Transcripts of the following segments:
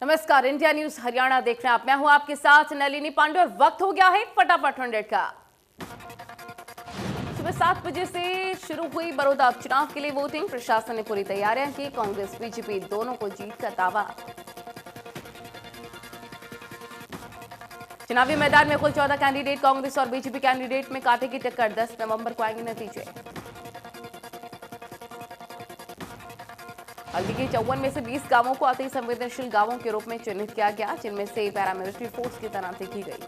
नमस्कार, India news Haryana देख रहे हैं आप। मैं हूं आपके साथ नलिनी पांडे और वक्त हो गया है फटाफट 100 का। सुबह 7 बजे से शुरू हुई बड़ौदा उपचुनाव के लिए वोटिंग। प्रशासन ने पूरी तैयारियां की। कांग्रेस बीजेपी दोनों को जीत का दावा। चुनावी मैदान में कुल 14 कैंडिडेट, कांग्रेस और बीजेपी कैंडिडेट में काटेगी टक्कर। 10 नवंबर को आएंगे नतीजे। हल्दी के 54 में से 20 गांवों को अति संवेदनशील गांवों के रूप में चिन्हित किया गया, जिनमें से पैरामिलिट्री फोर्स की तैनाती की गई।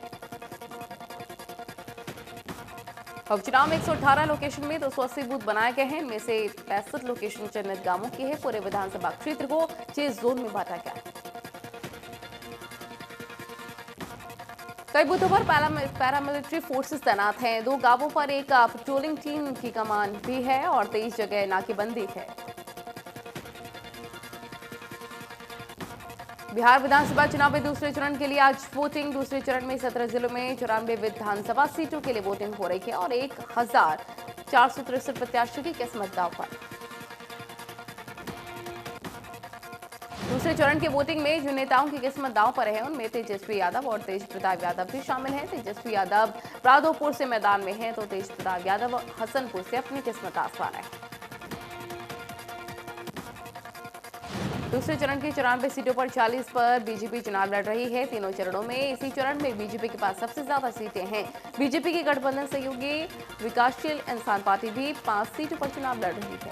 उपचुनाव में 118 लोकेशन में 280 बूथ बनाए गए हैं। इनमें से 65 लोकेशन चिन्हित गांवों की है। पूरे विधानसभा क्षेत्र को 6 जोन में बांटा गया है। कई बूथों पर पैरामिलिट्री फोर्सेस तैनात हैं। 2 गांवों पर एक पेट्रोलिंग टीम की कमान भी है और 23 जगह नाकेबंदी है। बिहार विधानसभा चुनाव में दूसरे चरण के लिए आज वोटिंग। दूसरे चरण में 17 जिलों में 94 विधानसभा सीटों के लिए वोटिंग हो रही है और 1463 प्रत्याशियों की किस्मत दांव पर। दूसरे चरण के वोटिंग में जिन नेताओं की किस्मत दांव पर है उनमें तेजस्वी यादव और तेज प्रताप यादव भी शामिल हैं। तेजस्वी यादव राधोपुर से मैदान में हैं तो तेज प्रताप यादव हसनपुर से अपनी किस्मत आजमा रहे हैं। दूसरे चरण की 94 सीटों पर 40 पर बीजेपी चुनाव लड़ रही है। तीनों चरणों में इसी चरण में बीजेपी के पास सबसे ज्यादा सीटें हैं। बीजेपी की गठबंधन सहयोगी विकासशील इंसान पार्टी भी 5 सीटों पर चुनाव लड़ रही है।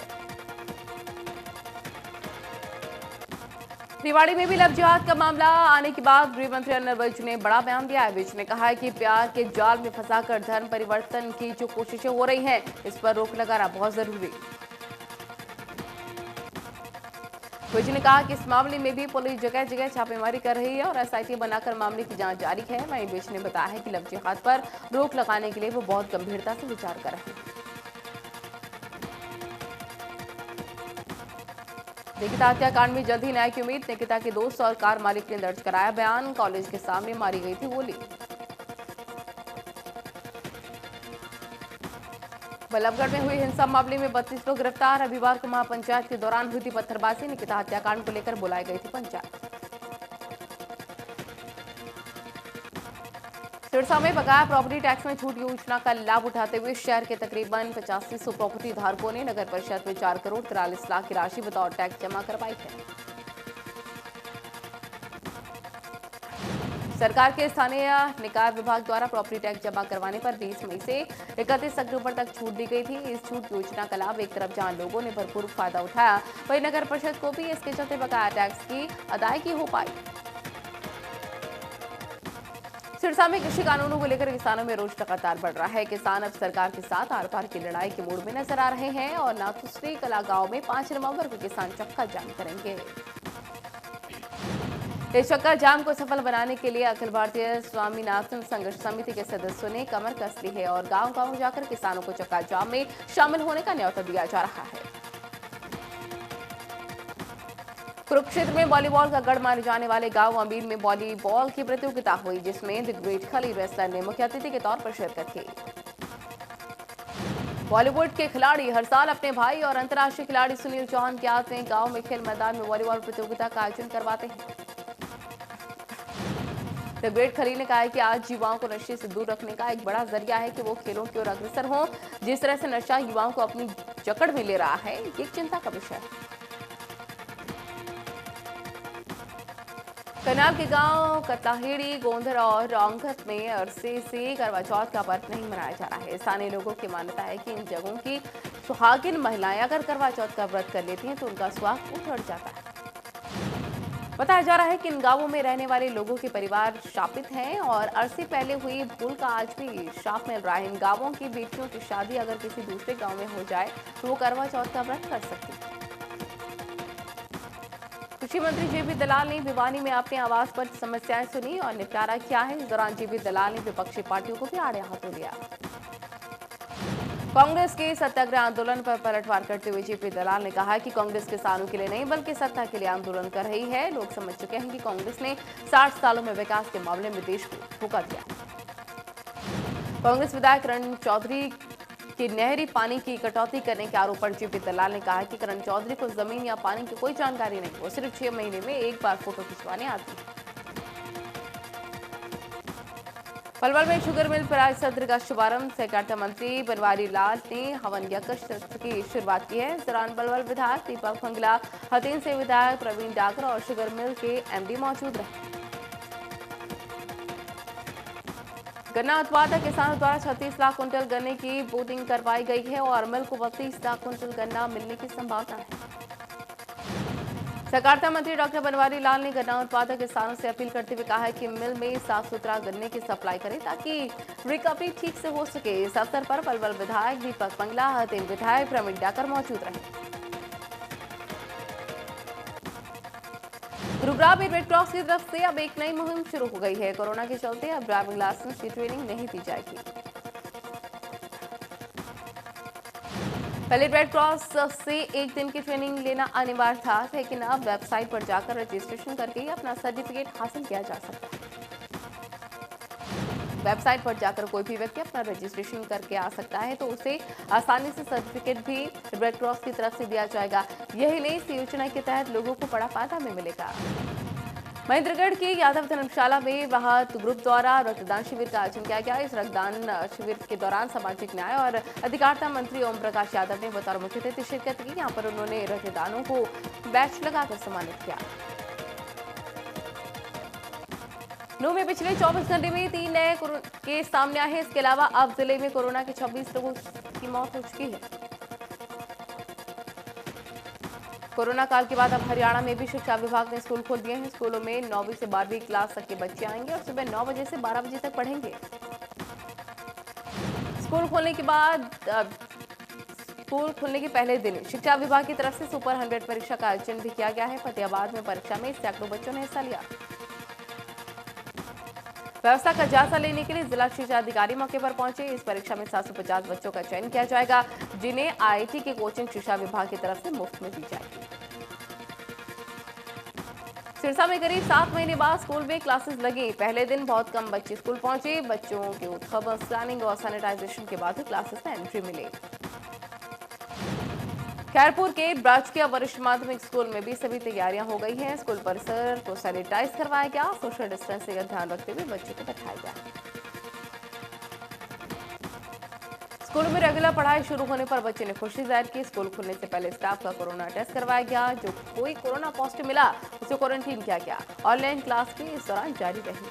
रेवाड़ी में भी लव जिहाद का मामला आने के बाद गृह मंत्री अनिल विज ने बड़ा बयान दिया है। विज ने कहा है कि प्यार के जाल में फंसाकर धर्म परिवर्तन की जो कोशिशें हो रही हैं, इस पर रोक लगाना बहुत जरूरी। विज ने कहा कि इस मामले में भी पुलिस जगह जगह छापेमारी कर रही है और एसआईटी बनाकर मामले की जांच जारी है। वहीं विज ने बताया है कि लव जिहाद पर रोक लगाने के लिए वो बहुत गंभीरता से विचार कर रहे हैं। निकिता हत्याकांड में जल्द ही न्याय की उम्मीद। निकिता के दोस्त और कार मालिक ने दर्ज कराया बयान। कॉलेज के सामने मारी गई थी गोली। बल्लभगढ़ में हुई हिंसा मामले में 32 लोग गिरफ्तार। रविवार को महापंचायत के दौरान हुई थी पत्थरबाजी। निकिता हत्याकांड को लेकर बुलाई गई थी पंचायत। सिरसा में बकाया प्रॉपर्टी टैक्स में छूट योजना का लाभ उठाते हुए शहर के तकरीबन 8500 प्रॉपर्टी धारकों ने नगर परिषद में 4 करोड़ 43 लाख की राशि बतौर टैक्स जमा करवाई है। सरकार के स्थानीय निकाय विभाग द्वारा प्रॉपर्टी टैक्स जमा करवाने पर 20 मई से 31 अक्टूबर तक छूट दी गई थी। इस छूट योजना का लाभ एक तरफ जहां लोगों ने भरपूर फायदा उठाया, वहीं नगर परिषद को भी इसके चलते बकाया टैक्स की अदायगी हो पाई। सिरसा में कृषि कानूनों को लेकर किसानों में रोष लगातार बढ़ रहा है। किसान अब सरकार के साथ आर पार की लड़ाई के मूड में नजर आ रहे हैं और नाथुश्री कला गांव में 5 नवंबर को किसान चक्का जाम करेंगे। इस चक्का जाम को सफल बनाने के लिए अखिल भारतीय स्वामीनाथन संघर्ष समिति के सदस्यों ने कमर कस ली है और गांव-गांव जाकर किसानों को चक्का जाम में शामिल होने का न्योता दिया जा रहा है। कुरुक्षेत्र में वॉलीबॉल का गढ़ माने जाने वाले गांव अमीर में वॉलीबॉल की प्रतियोगिता हुई, जिसमें द ग्रेट खली रेसलर ने मुख्य अतिथि के तौर पर शिरकत की। बॉलीवुड के खिलाड़ी हर साल अपने भाई और अंतर्राष्ट्रीय खिलाड़ी सुनील चौहान के आते हैं गांव में खेल मैदान में वॉलीबॉल प्रतियोगिता का आयोजन करवाते हैं। द ग्रेट खली ने कहा है कि आज युवाओं को नशे से दूर रखने का एक बड़ा जरिया है कि वो खेलों की ओर अग्रसर हों। जिस तरह से नशा युवाओं को अपनी जकड़ में ले रहा है, ये चिंता का विषय है। करनाल के गांव कतलाहेड़ी, गोंधर और रोंगत में अरसे से करवा चौथ का पर्व नहीं मनाया जा रहा है। स्थानीय लोगों की मान्यता है कि इन जगहों की सुहागिन महिलाएं अगर करवा चौथ का व्रत कर लेती हैं तो उनका सुहाग उखड़ जाता है। बताया जा रहा है कि इन गांवों में रहने वाले लोगों के परिवार शापित हैं और अरसे पहले हुई भूल का आज भी शाप मिल रहा है। इन गांवों की बेटियों की शादी अगर किसी दूसरे गाँव में हो जाए तो वो करवा चौथ का व्रत कर सकती है। कृषि मंत्री जेबी दलाल ने भिवानी में अपने आवास पर समस्याएं सुनी और निपटारा किया है। इस दौरान जेबी दलाल ने विपक्षी पार्टियों को भी आड़े हाथों लिया। कांग्रेस के सत्याग्रह आंदोलन पर पलटवार करते हुए जेपी दलाल ने कहा कि कांग्रेस किसानों के लिए नहीं बल्कि सत्ता के लिए आंदोलन कर रही है। लोग समझ चुके हैं कि कांग्रेस ने 60 सालों में विकास के मामले में देश को धोखा दिया। कांग्रेस विधायक रण चौधरी कि नहरी पानी की कटौती करने के आरोप पर जेपी दलाल ने कहा कि करण चौधरी को जमीन या पानी की कोई जानकारी नहीं, वो सिर्फ 6 महीने में एक बार फोटो खिंचवाने आती है। पलवल में शुगर मिल प्राइज सत्र का शुभारंभ सहकारिता मंत्री बनवारी लाल ने हवन यज्ञ सत्र की शुरुआत की है। इस दौरान पलवल विधायक दीपक फंगला, हथीन से विधायक प्रवीण डागर और शुगर मिल के एमडी मौजूद रहे। गन्ना उत्पादक किसानों द्वारा 36 लाख कुंटल गन्ने की बोटिंग करवाई गई है और मिल को 32 लाख कुंटल गन्ना मिलने की संभावना है। सहकारिता मंत्री डॉक्टर बनवारी लाल ने गन्ना उत्पादक किसानों से अपील करते हुए कहा है कि मिल में साफ सुथरा गन्ने की सप्लाई करें ताकि रिकवरी ठीक से हो सके। इस अवसर पर पलवल विधायक दीपक फंगला, हथीन विधायक प्रवीण डाकर मौजूद रहे। गुरुग्राम में रेड क्रॉस की तरफ से अब एक नई मुहिम शुरू हो गई है। कोरोना के चलते अब ड्राइविंग लाइसेंस की ट्रेनिंग नहीं दी जाएगी। पहले रेड क्रॉस से एक दिन की ट्रेनिंग लेना अनिवार्य था, लेकिन अब वेबसाइट पर जाकर रजिस्ट्रेशन करके ही अपना सर्टिफिकेट हासिल किया जा सकता है। वेबसाइट पर जाकर कोई भी व्यक्ति अपना रजिस्ट्रेशन करके आ सकता है, तो उसे आसानी से सर्टिफिकेट भी रेड क्रॉस की तरफ से दिया जाएगा। यही नहीं, इस योजना के तहत लोगों को बड़ा फायदा भी मिलेगा। महेंद्रगढ़ के यादव धर्मशाला में राहत ग्रुप द्वारा रक्तदान शिविर का आयोजन किया गया। इस रक्तदान शिविर के दौरान सामाजिक न्याय और अधिकारिता मंत्री ओम प्रकाश यादव ने बतौर मुख्य अतिथि शिरकत की। यहाँ पर उन्होंने रक्तदानों को बैच लगाकर सम्मानित किया। नू में पिछले 24 घंटे में 3 नए केस सामने आए हैं। इसके अलावा अब जिले में कोरोना के 26 लोगों की मौत हो चुकी है। कोरोना काल के बाद अब हरियाणा में भी शिक्षा विभाग ने स्कूल खोल दिए हैं। स्कूलों में 9वीं से 12वीं क्लास तक के बच्चे आएंगे और सुबह 9 बजे से 12 बजे तक पढ़ेंगे। स्कूल खोलने के पहले दिन शिक्षा विभाग की तरफ से सुपर 100 परीक्षा का आयोजन भी किया गया है। फतेहाबाद में परीक्षा में सैकड़ों बच्चों ने हिस्सा लिया। व्यवस्था का जायजा लेने के लिए जिला शिक्षा अधिकारी मौके पर पहुंचे। इस परीक्षा में 750 बच्चों का चयन किया जाएगा, जिन्हें आईआईटी की कोचिंग शिक्षा विभाग की तरफ से मुफ्त में दी जाएगी। सिरसा में करीब 7 महीने बाद स्कूल में क्लासेस लगी। पहले दिन बहुत कम बच्चे स्कूल पहुंचे। बच्चों के उत्खब, स्कैनिंग और सैनिटाइजेशन के बाद ही क्लासेस में एंट्री मिली। खैरपुर के राजकीय वरिष्ठ माध्यमिक स्कूल में भी सभी तैयारियां हो गई हैं। स्कूल परिसर को सैनिटाइज करवाया गया। सोशल डिस्टेंसिंग का ध्यान रखते हुए बच्चों को बैठाया गया। स्कूल में रेगुलर पढ़ाई शुरू होने पर बच्चे ने खुशी जाहिर की। स्कूल खुलने से पहले स्टाफ का कोरोना टेस्ट करवाया गया। जो कोई कोरोना पॉजिटिव मिला उसे क्वारंटीन किया गया। ऑनलाइन क्लास भी इस दौरान जारी रहेगी।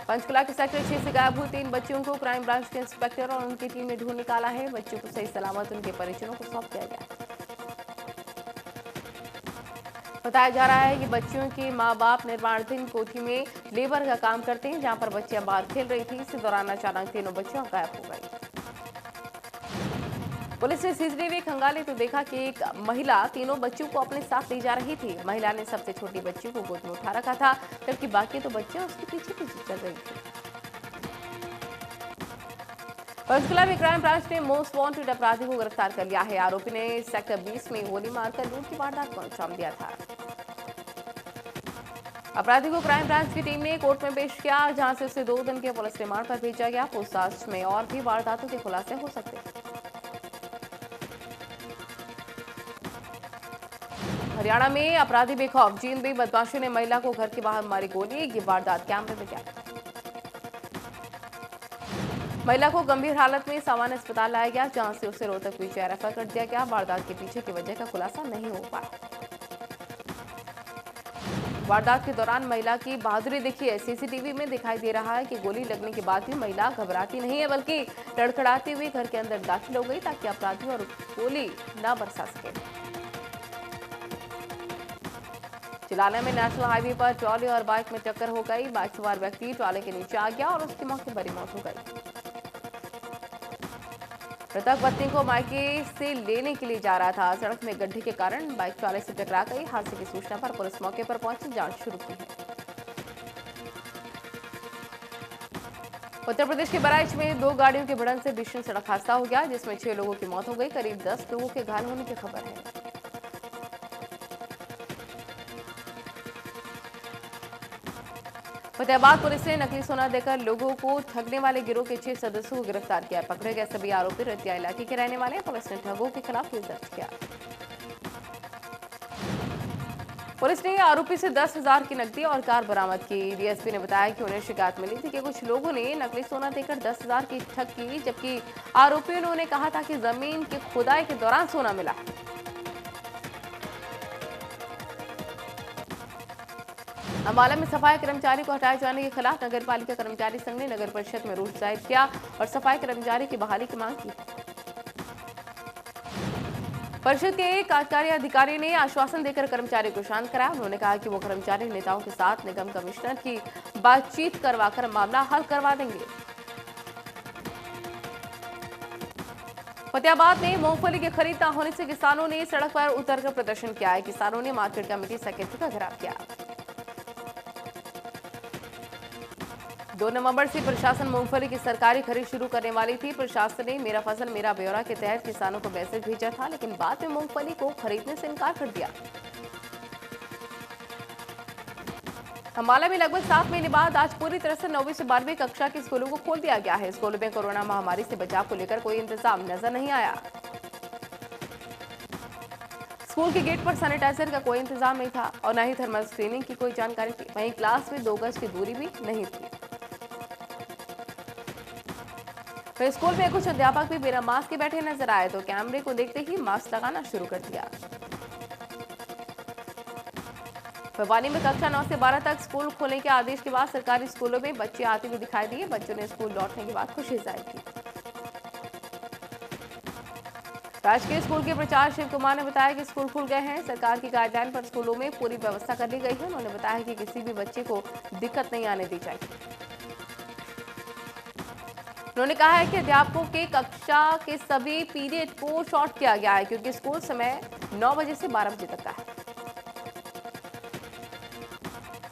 पंचकुला के सेक्टर 6 से गायब हुए 3 बच्चियों को क्राइम ब्रांच के इंस्पेक्टर और उनकी टीम ने ढूंढ निकाला है। बच्चों को सही सलामत उनके परिजनों को सौंप दिया गया। बताया जा रहा है कि बच्चियों के मां बाप निर्माणाधीन कोठी में लेबर का काम करते हैं, जहां पर बच्चियां बाहर खेल रही थी। इस दौरान अचानक तीनों बच्चियां गायब हो गई। पुलिस ने सीसीटीवी खंगाली तो देखा कि एक महिला तीनों बच्चों को अपने साथ ले जा रही थी। महिला ने सबसे छोटी बच्ची को गोद में उठा रखा था, जबकि बाकी तो बच्चियां उसके पीछे पीछे चल रही थी। पंचकुला में क्राइम ब्रांच ने मोस्ट वांटेड अपराधी को गिरफ्तार कर लिया है। आरोपी ने सेक्टर 20 में गोली मारकर लूट की वारदात को अंजाम दिया था। अपराधी को क्राइम ब्रांच की टीम ने कोर्ट में पेश किया, जहां से उसे 2 दिन के पुलिस रिमांड पर भेजा गया। पूछताछ में और भी वारदातों के खुलासे हो सकते हैं। हरियाणा में अपराधी बेखौफ। जींद में बदमाशों ने महिला को घर के बाहर मारी गोली। ये वारदात कैमरे में कैद। महिला को गंभीर हालत में सामान्य अस्पताल लाया गया, जहां से उसे रोहतक पीछे रेफर कर दिया गया। वारदात के पीछे की वजह का खुलासा नहीं हो पाया। वारदात के दौरान महिला की बहादुरी देखिए। सीसीटीवी में दिखाई दे रहा है कि गोली लगने के बाद भी महिला घबराती नहीं है, बल्कि लड़खड़ाती हुई घर के अंदर दाखिल हो गई ताकि अपराधी और गोली न बरसा सके। चिलाला में नेशनल हाईवे पर ट्रॉली और बाइक में टक्कर हो गई। बाइक सवार व्यक्ति ट्रॉली के नीचे आ गया और उसकी मौके पर ही मौत हो गई। मृतक पत्नी को मायके से लेने के लिए जा रहा था। सड़क में गड्ढे के कारण बाइक ट्रॉली से टकरा गई। हादसे की सूचना पर पुलिस मौके पर पहुंची जांच शुरू की है। उत्तर प्रदेश के बहराइच में 2 गाड़ियों की भिड़ंत से भीषण सड़क हादसा हो गया, जिसमें 6 लोगों की मौत हो गई। करीब 10 लोगों के घायल होने की खबर है। फतेहाबाद पुलिस ने नकली सोना देकर लोगों को ठगने वाले गिरोह के 6 सदस्यों को गिरफ्तार किया। पकड़े गए सभी आरोपी रतिया इलाके के रहने वाले हैं। पुलिस ने ठगों के खिलाफ केस दर्ज किया। पुलिस ने आरोपी से 10,000 की नकदी और कार बरामद की। डीएसपी ने बताया कि उन्हें शिकायत मिली थी कि कुछ लोगों ने नकली सोना देकर 10,000 की ठग की, जबकि आरोपियों ने उन्हें कहा था कि जमीन की खुदाई के दौरान सोना मिला। अम्बाला में सफाई कर्मचारी को हटाए जाने के खिलाफ नगर पालिका कर्मचारी संघ ने नगर परिषद में रोष जाहिर किया और सफाई कर्मचारी की बहाली की मांग की। परिषद के एक कार्यकारी अधिकारी ने आश्वासन देकर कर्मचारी को शांत कराया। उन्होंने कहा कि वो कर्मचारी नेताओं के साथ निगम कमिश्नर की बातचीत करवाकर मामला हल करवा देंगे। फतेहाबाद में मूंगफली की खरीद न होने से किसानों ने सड़क पर उतरकर प्रदर्शन किया है। किसानों ने मार्केट कमेटी सेक्रेटरी का घेराव किया। 2 नवंबर से प्रशासन मूंगफली की सरकारी खरीद शुरू करने वाली थी। प्रशासन ने मेरा फसल मेरा ब्यौरा के तहत किसानों को मैसेज भेजा था, लेकिन बाद में मूंगफली को खरीदने से इनकार कर दिया। अम्बाला में लगभग 7 महीने बाद आज पूरी तरह से 9वीं से 12वीं कक्षा के स्कूलों को खोल दिया गया है। स्कूलों में कोरोना महामारी से बचाव को लेकर कोई इंतजाम नजर नहीं आया। स्कूल के गेट पर सैनिटाइजर का कोई इंतजाम नहीं था और न ही थर्मल स्क्रीनिंग की कोई जानकारी थी। वहीं क्लास में 2 गज की दूरी भी नहीं थी। तो स्कूल में कुछ अध्यापक भी बिना मास्क के बैठे नजर आए तो कैमरे को देखते ही मास्क लगाना शुरू कर दिया। भिवानी में कक्षा 9 से 12 तक स्कूल खोलने के आदेश के बाद सरकारी स्कूलों में बच्चे आते हुए दिखाई दिए। बच्चों ने स्कूल लौटने के बाद खुशी जाहिर की। राजकीय स्कूल के प्राचार्य शिव कुमार ने बताया कि स्कूल खुल गए हैं। सरकार की गाइडलाइन पर स्कूलों में पूरी व्यवस्था कर ली गई है। उन्होंने बताया कि किसी भी बच्चे को दिक्कत नहीं आने दी जाएगी। उन्होंने कहा है कि अध्यापकों के कक्षा के सभी पीरियड को शॉर्ट किया गया है, क्योंकि स्कूल समय 9 बजे से 12 बजे तक का है।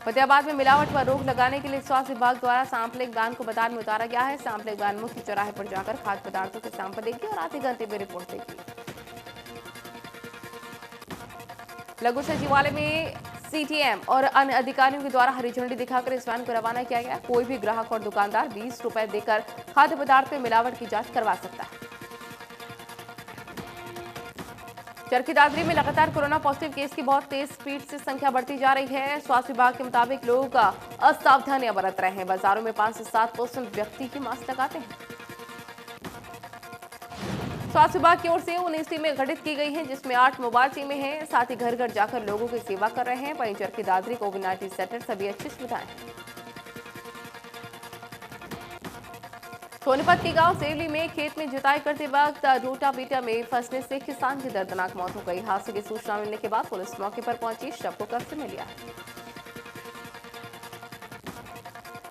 फतेहाबाद में मिलावट पर रोक लगाने के लिए स्वास्थ्य विभाग द्वारा सैंपलिंग वैन को मैदान में उतारा गया है। सैंपलिंग वैन मुख्य चौराहे पर जाकर खाद्य पदार्थों के सैंपल लेगी और आधे घंटे में रिपोर्ट देगी। लघु सचिवालय में सीटीएम और अन्य अधिकारियों के द्वारा हरी झंडी दिखाकर इस वैन को रवाना किया गया। कोई भी ग्राहक और दुकानदार 20 रुपए देकर खाद्य पदार्थ में मिलावट की जांच करवा सकता है। चरखी दादरी में लगातार कोरोना पॉजिटिव केस की बहुत तेज स्पीड से संख्या बढ़ती जा रही है। स्वास्थ्य विभाग के मुताबिक लोग असावधानियां बरत रहे हैं। बाजारों में 5 से 7% व्यक्ति ही मास्क लगाते हैं। स्वास्थ्य विभाग की ओर से 19 टीमें गठित की गई हैं, जिसमें 8 मोबाइल टीमें हैं। साथ ही घर घर जाकर लोगों की सेवा कर रहे हैं। वहीं चरखी दादरी कोविड-19 सेंटर सभी अच्छी सुविधाएं हैं। सोनीपत के गांव सेवली में खेत में जुताई करते वक्त रोटावेटर में फंसने से किसान की दर्दनाक मौत हो गई। हादसे की सूचना मिलने के बाद पुलिस मौके पर पहुंची, शव को कब्जे में लिया।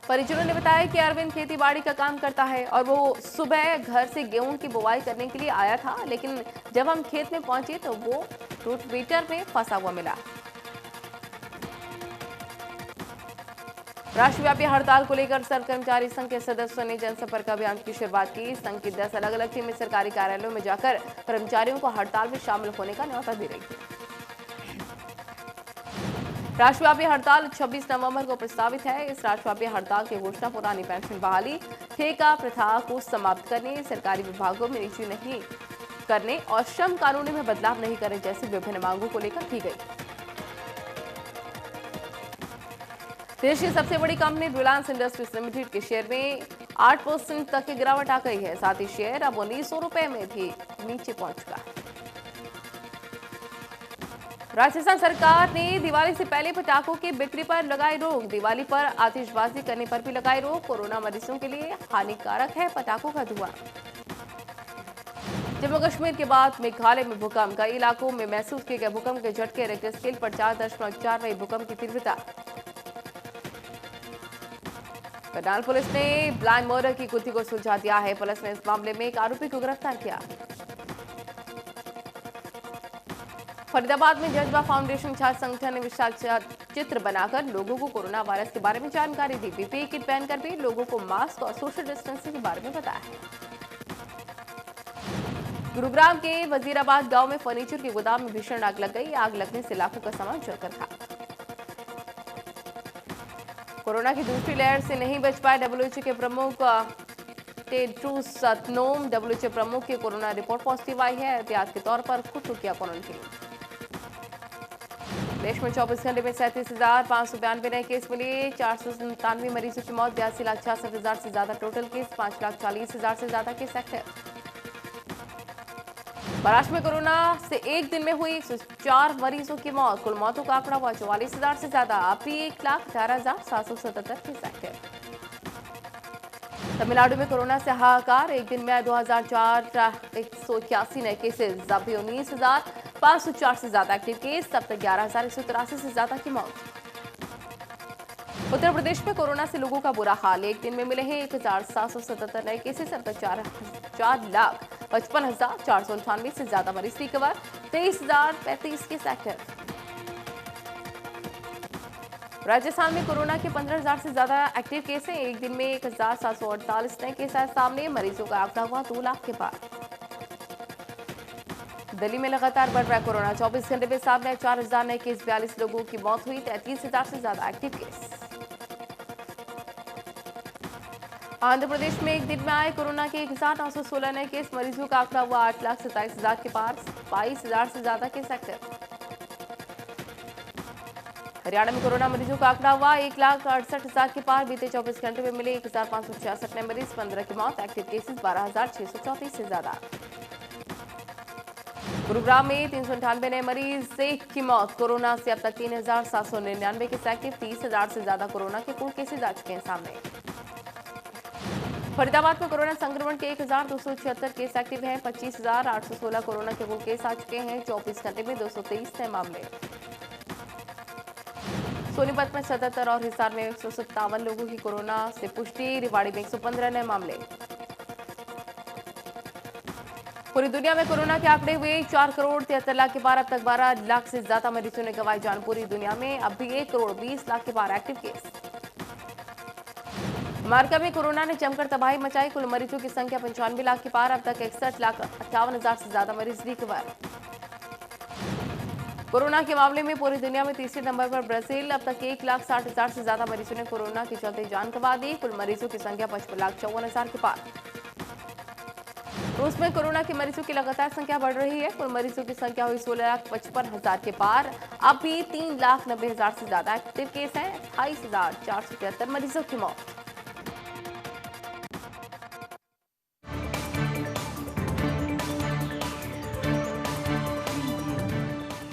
परिजनों ने बताया कि अरविंद खेती-बाड़ी का काम करता है और वो सुबह घर से गेहूं की बुवाई करने के लिए आया था, लेकिन जब हम खेत में पहुंचे तो वो रोटावेटर में फंसा हुआ मिला। राष्ट्रव्यापी हड़ताल को लेकर सर्व कर्मचारी संघ के सदस्यों ने जनसंपर्क अभियान की शुरुआत की। संघ की 10 अलग-अलग टीमें सरकारी कार्यालयों में जाकर कर्मचारियों को हड़ताल में शामिल होने का न्योता दे रही थी। राष्ट्रव्यापी हड़ताल 26 नवंबर को प्रस्तावित है। इस राष्ट्रव्यापी हड़ताल की घोषणा पुरानी पेंशन बहाली, ठेका प्रथा को समाप्त करने, सरकारी विभागों में निजी नहीं करने और श्रम कानून में बदलाव नहीं करने जैसी विभिन्न मांगों को लेकर की गई। देश की सबसे बड़ी कंपनी रिलायंस इंडस्ट्रीज लिमिटेड के शेयर में 8% तक की गिरावट आ गई है। साथ ही शेयर अब 1900 रुपए में भी नीचे पहुंच चुका है। राजस्थान सरकार ने दिवाली से पहले पटाखों की बिक्री पर लगाई रोक। दिवाली पर आतिशबाजी करने पर भी लगाई रोक। कोरोना मरीजों के लिए हानिकारक है पटाखों का धुआं। जम्मू कश्मीर के बाद मेघालय में भूकंप, कई इलाकों में महसूस किए गए भूकंप के झटके। रिक्टर स्केल पर 4.4 रही भूकंप की तीव्रता। करनाल पुलिस ने ब्लाइंड मर्डर की गुत्थी को सुलझा दिया है। पुलिस ने इस मामले में एक आरोपी को गिरफ्तार किया। फरीदाबाद में जज्बा फाउंडेशन छात्र संगठन ने विशाल चित्र बनाकर लोगों को कोरोना वायरस के बारे में जानकारी दी। पीपीई किट पहनकर भी लोगों को मास्क और सोशल डिस्टेंसिंग के बारे में बताया है। गुरुग्राम के वजीराबाद गांव में फर्नीचर के गोदाम में भीषण आग लग गई। आग लगने से लाखों का सामान जलकर खाक। कोरोना की दूसरी लहर से नहीं बच पाए डब्ल्यूएचओ के प्रमुख टेड्रोस अधनोम। डब्ल्यूएचओ प्रमुख की कोरोना रिपोर्ट पॉजिटिव आई है। एहतियात के तौर पर खुद को किया क्वारंटीन। देश में 24 घंटे में 37,592 नए केस मिले। 497 मरीजों की मौत। 82,66,000 से ज्यादा टोटल केस। 5,40,000 से ज्यादा केस एक्टिव। महाराष्ट्र में कोरोना से एक दिन में हुई 104 मरीजों की मौत। कुल मौतों का आंकड़ा हुआ 44,000 से ज्यादा। अब भी 1,18,777 केस एक्टिव। तमिलनाडु में कोरोना से हाहाकार। एक दिन में 2,181 नए केसेस। अब भी 19,504 से ज्यादा एक्टिव केस। तब तक 11,183 से ज्यादा की मौत। उत्तर प्रदेश में कोरोना से लोगों का बुरा हाल। एक दिन में मिले हैं 1,777 नए केसेस। अब तक 4,55,498 से ज्यादा मरीज रिकवर। 23,035 case active. राजस्थान में कोरोना के 15,000 से ज्यादा एक्टिव केस हैं। एक दिन में 1,748 नए केस आए सामने। मरीजों का आंकड़ा हुआ 2 लाख के पार। दिल्ली में लगातार बढ़ रहा है कोरोना। 24 घंटे में सामने 4,000 नए केस। 42 लोगों की मौत हुई। 33,000 से ज्यादा एक्टिव केस। आंध्र प्रदेश में एक दिन में आए कोरोना के 1,916 नए केस। मरीजों का आंकड़ा हुआ 8,27,000 के पार। 22,000 से ज्यादा केस एक्टिव। हरियाणा में कोरोना मरीजों का आंकड़ा हुआ 1,68,000 के पार। बीते 24 घंटे में मिले 1,566 नए मरीज। 15 की मौत। एक्टिव केसेस 12,634 से ज्यादा। गुरुग्राम में 398 नए मरीज। 1 की मौत। कोरोना से अब तक 3,799 केस एक्टिव। 30,000 से ज्यादा कोरोना के कुल केसेज आ चुके हैं सामने। फरीदाबाद में कोरोना संक्रमण के 1,276 केस एक्टिव हैं। 25,816 कोरोना के कुल केस आ चुके हैं। 24 घंटे में 223 नए मामले। सोनीपत में 77 और हिसार में 157 लोगों की कोरोना से पुष्टि। रेवाड़ी में 115 नए मामले। पूरी दुनिया में कोरोना के आंकड़े हुए 4,73,00,000 के पार। अब तक 12 लाख से ज्यादा मरीजों ने गंवाई जान। पूरी दुनिया में अब भी 1,20,00,000 के पार एक्टिव केस। अमेरिका में कोरोना ने जमकर तबाही मचाई। कुल मरीजों की संख्या 95 लाख के पार। अब तक 61,58,000 से ज्यादा मरीज रिकवर। कोरोना के मामले में पूरी दुनिया में तीसरे नंबर पर ब्राजील। अब तक 1,60,000 से ज्यादा मरीजों ने कोरोना के चलते जान गंवा दी। कुल मरीजों की संख्या 55,54,000 के पार। रूस में कोरोना के मरीजों की लगातार संख्या बढ़ रही है। कुल मरीजों की संख्या हुई 16,55,000 के पार। अब भी 3,90,000 से ज्यादा एक्टिव केस हैं। 28,473 मरीजों की मौत।